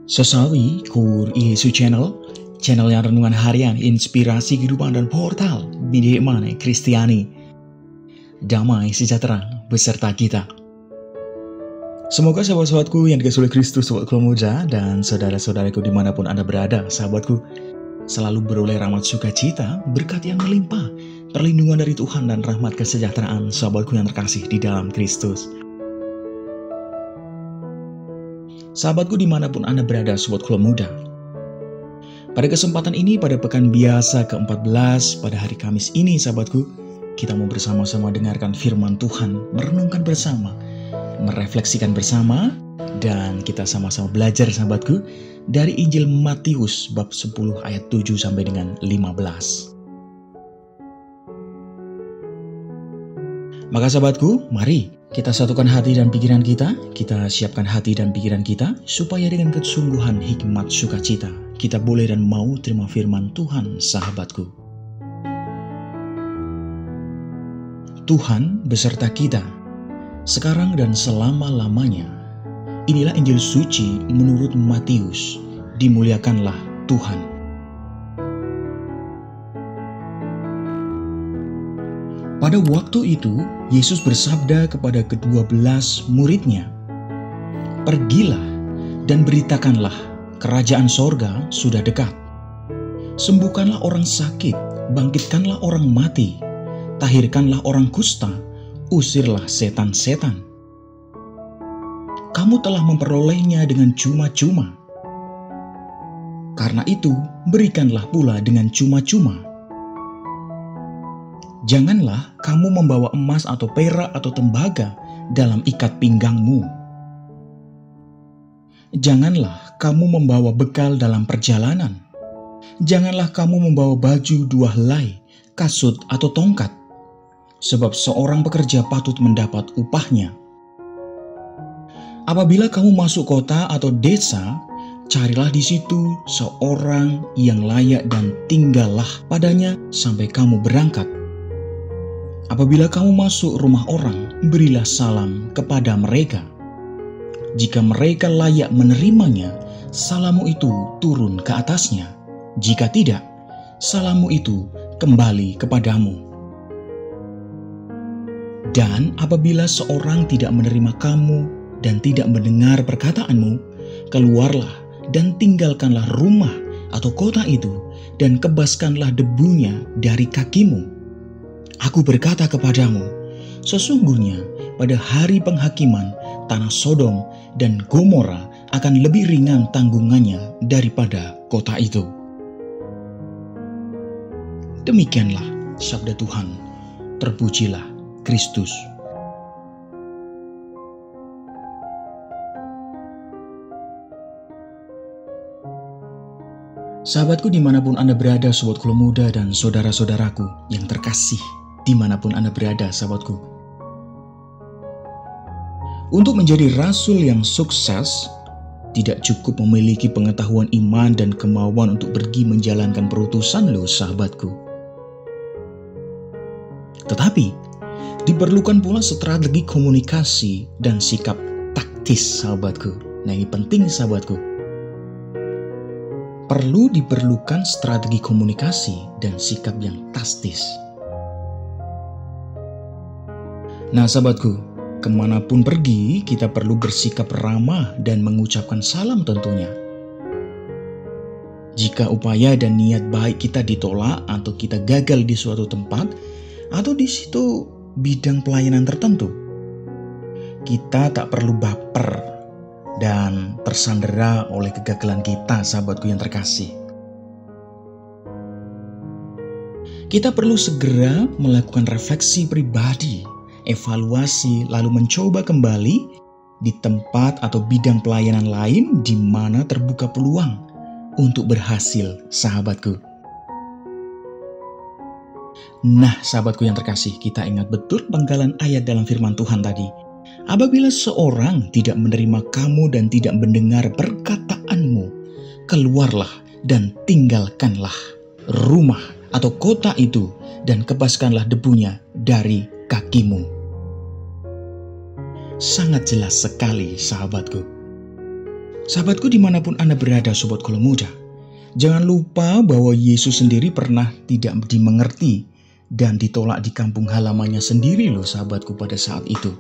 Sesawi Kur Yesus channel yang renungan harian, inspirasi kehidupan dan portal media mana Kristiani. Damai sejahtera beserta kita. Semoga sahabat-sahabatku yang dikasihi oleh Kristus, sahabat muda dan saudara-saudaraku dimanapun Anda berada, sahabatku, selalu beroleh rahmat sukacita, berkat yang melimpah, perlindungan dari Tuhan dan rahmat kesejahteraan sahabatku yang terkasih di dalam Kristus. Sahabatku dimanapun Anda berada, sobat muda. Pada kesempatan ini, pada pekan biasa ke-14, pada hari Kamis ini, sahabatku, kita mau bersama-sama dengarkan firman Tuhan, merenungkan bersama, merefleksikan bersama, dan kita sama-sama belajar, sahabatku, dari Injil Matius bab 10 ayat 7 sampai dengan 15. Maka sahabatku, mari kita satukan hati dan pikiran kita siapkan hati dan pikiran kita, supaya dengan kesungguhan hikmat sukacita, kita boleh dan mau terima firman Tuhan, sahabatku. Tuhan beserta kita, sekarang dan selama-lamanya. Inilah Injil suci menurut Matius. Dimuliakanlah Tuhan. Pada waktu itu, Yesus bersabda kepada ke-12 muridnya, "Pergilah dan beritakanlah, kerajaan sorga sudah dekat. Sembuhkanlah orang sakit, bangkitkanlah orang mati, tahirkanlah orang kusta, usirlah setan-setan. Kamu telah memperolehnya dengan cuma-cuma. Karena itu, berikanlah pula dengan cuma-cuma. Janganlah kamu membawa emas atau perak atau tembaga dalam ikat pinggangmu. Janganlah kamu membawa bekal dalam perjalanan. Janganlah kamu membawa baju 2 helai, kasut atau tongkat, sebab seorang pekerja patut mendapat upahnya. Apabila kamu masuk kota atau desa, carilah di situ seorang yang layak dan tinggallah padanya sampai kamu berangkat. Apabila kamu masuk rumah orang, berilah salam kepada mereka. Jika mereka layak menerimanya, salammu itu turun ke atasnya. Jika tidak, salammu itu kembali kepadamu. Dan apabila seorang tidak menerima kamu dan tidak mendengar perkataanmu, keluarlah dan tinggalkanlah rumah atau kota itu dan kebaskanlah debunya dari kakimu. Aku berkata kepadamu, sesungguhnya pada hari penghakiman tanah Sodom dan Gomora akan lebih ringan tanggungannya daripada kota itu." Demikianlah sabda Tuhan. Terpujilah Kristus. Sahabatku dimanapun Anda berada, sobatku muda dan saudara-saudaraku yang terkasih, dimanapun Anda berada, sahabatku. Untuk menjadi rasul yang sukses, tidak cukup memiliki pengetahuan iman dan kemauan untuk pergi menjalankan perutusan loh, sahabatku. Tetapi, diperlukan pula strategi komunikasi dan sikap taktis, sahabatku. Nah, ini penting, sahabatku. Diperlukan strategi komunikasi dan sikap yang taktis. Nah, sahabatku, kemanapun pergi, kita perlu bersikap ramah dan mengucapkan salam tentunya. Jika upaya dan niat baik kita ditolak atau kita gagal di suatu tempat atau di situ bidang pelayanan tertentu, kita tak perlu baper dan tersandera oleh kegagalan kita, sahabatku yang terkasih. Kita perlu segera melakukan refleksi pribadi, evaluasi, lalu mencoba kembali di tempat atau bidang pelayanan lain di mana terbuka peluang untuk berhasil, sahabatku. Nah, sahabatku yang terkasih, kita ingat betul penggalan ayat dalam firman Tuhan tadi. Apabila seorang tidak menerima kamu dan tidak mendengar perkataanmu, keluarlah dan tinggalkanlah rumah atau kota itu dan kebaskanlah debunya dari kakimu. Sangat jelas sekali, sahabatku. Sahabatku dimanapun Anda berada, Sobat Kolo Muda, jangan lupa bahwa Yesus sendiri pernah tidak dimengerti dan ditolak di kampung halamannya sendiri loh sahabatku pada saat itu.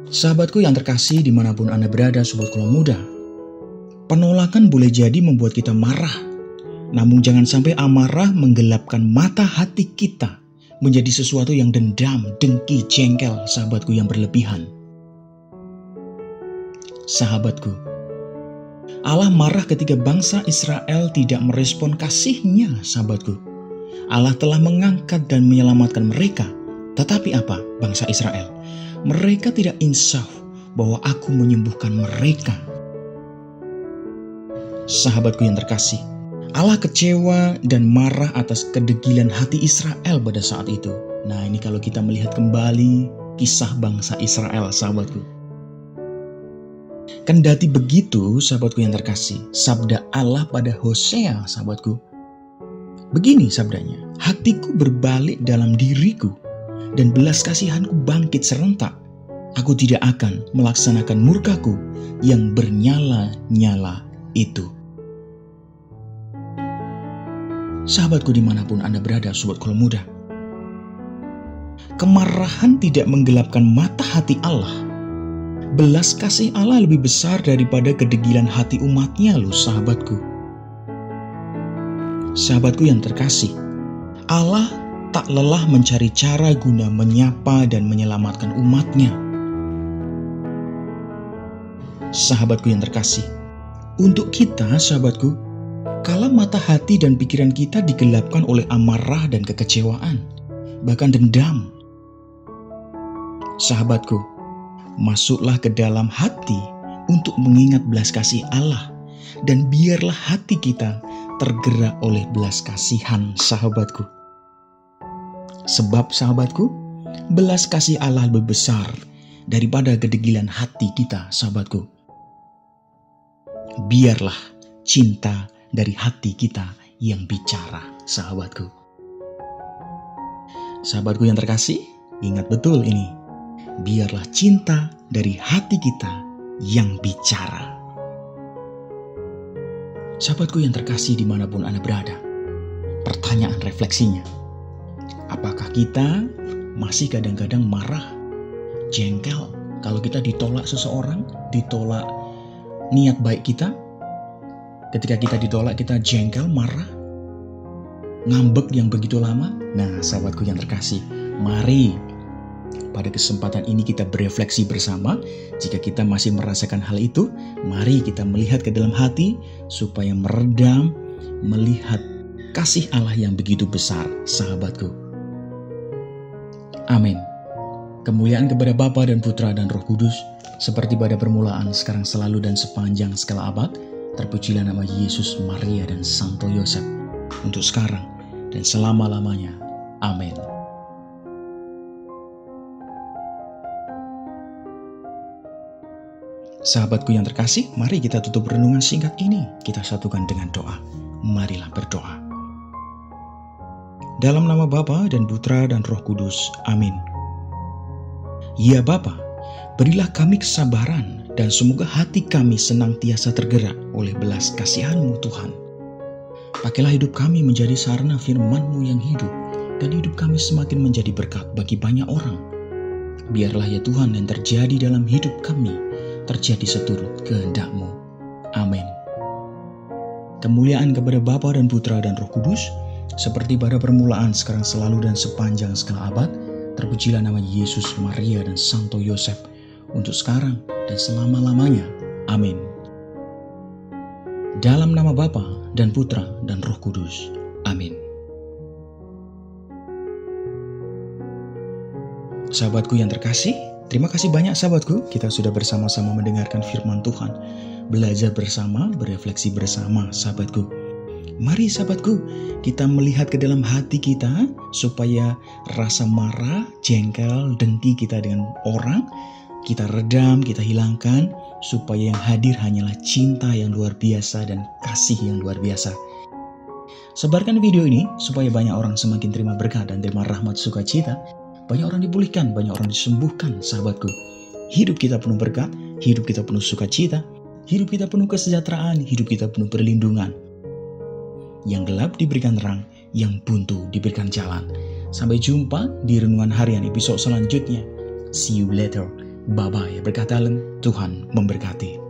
Sahabatku yang terkasih dimanapun Anda berada, Sobat Kolo Muda, penolakan boleh jadi membuat kita marah. Namun jangan sampai amarah menggelapkan mata hati kita menjadi sesuatu yang dendam, dengki, jengkel, sahabatku yang berlebihan. Sahabatku, Allah marah ketika bangsa Israel tidak merespon kasih-Nya, sahabatku. Allah telah mengangkat dan menyelamatkan mereka. Tetapi apa bangsa Israel? Mereka tidak insaf bahwa Aku menyembuhkan mereka. Sahabatku yang terkasih, Allah kecewa dan marah atas kedegilan hati Israel pada saat itu. Nah, ini kalau kita melihat kembali kisah bangsa Israel, sahabatku. Kendati begitu, sahabatku yang terkasih, sabda Allah pada Hosea, sahabatku. Begini sabdanya, hatiku berbalik dalam diriku, dan belas kasihanku bangkit serentak. Aku tidak akan melaksanakan murkaku yang bernyala-nyala itu. Sahabatku dimanapun Anda berada, Sobat Kolo Muda, kemarahan tidak menggelapkan mata hati Allah. Belas kasih Allah lebih besar daripada kedegilan hati umatnya loh sahabatku. Sahabatku yang terkasih, Allah tak lelah mencari cara guna menyapa dan menyelamatkan umatnya. Sahabatku yang terkasih, untuk kita sahabatku, kala mata hati dan pikiran kita digelapkan oleh amarah dan kekecewaan, bahkan dendam. Sahabatku, masuklah ke dalam hati untuk mengingat belas kasih Allah, dan biarlah hati kita tergerak oleh belas kasihan, sahabatku. Sebab sahabatku, belas kasih Allah lebih besar daripada kedegilan hati kita, sahabatku. Biarlah cinta dari hati kita yang bicara, sahabatku. Sahabatku yang terkasih, ingat betul ini. Biarlah cinta dari hati kita yang bicara. Sahabatku yang terkasih dimanapun Anda berada, pertanyaan refleksinya, apakah kita masih kadang-kadang marah, jengkel kalau kita ditolak seseorang, ditolak niat baik kita? Ketika kita ditolak, kita jengkel, marah, ngambek yang begitu lama. Nah, sahabatku yang terkasih, mari pada kesempatan ini kita berefleksi bersama. Jika kita masih merasakan hal itu, mari kita melihat ke dalam hati supaya meredam, melihat kasih Allah yang begitu besar, sahabatku. Amin. Kemuliaan kepada Bapa dan Putra dan Roh Kudus, seperti pada permulaan, sekarang, selalu, dan sepanjang segala abad. Terpujilah nama Yesus, Maria, dan Santo Yosef, untuk sekarang dan selama-lamanya. Amin. Sahabatku yang terkasih, mari kita tutup renungan singkat ini. Kita satukan dengan doa. Marilah berdoa. Dalam nama Bapa dan Putra dan Roh Kudus. Amin. Ya Bapa, berilah kami kesabaran, dan semoga hati kami senantiasa tergerak oleh belas kasihan-Mu Tuhan. Pakailah hidup kami menjadi sarana firman-Mu yang hidup, dan hidup kami semakin menjadi berkat bagi banyak orang. Biarlah ya Tuhan yang terjadi dalam hidup kami, terjadi seturut kehendak-Mu. Amin. Kemuliaan kepada Bapa dan Putra dan Roh Kudus, seperti pada permulaan, sekarang, selalu, dan sepanjang segala abad. Terpujilah nama Yesus, Maria, dan Santo Yosef, untuk sekarang dan selama-lamanya. Amin. Dalam nama Bapa dan Putra dan Roh Kudus. Amin. Sahabatku yang terkasih, terima kasih banyak sahabatku. Kita sudah bersama-sama mendengarkan firman Tuhan, belajar bersama, berefleksi bersama, sahabatku. Mari sahabatku, kita melihat ke dalam hati kita supaya rasa marah, jengkel, dengki kita dengan orang kita redam, kita hilangkan, supaya yang hadir hanyalah cinta yang luar biasa dan kasih yang luar biasa. Sebarkan video ini supaya banyak orang semakin terima berkat dan terima rahmat sukacita. Banyak orang dipulihkan, banyak orang disembuhkan, sahabatku. hidup kita penuh berkat, hidup kita penuh sukacita, hidup kita penuh kesejahteraan, hidup kita penuh perlindungan. Yang gelap diberikan terang, yang buntu diberikan jalan. Sampai jumpa di Renungan Harian episode selanjutnya. See you later. Bye-bye. Berkat dalam, Tuhan memberkati.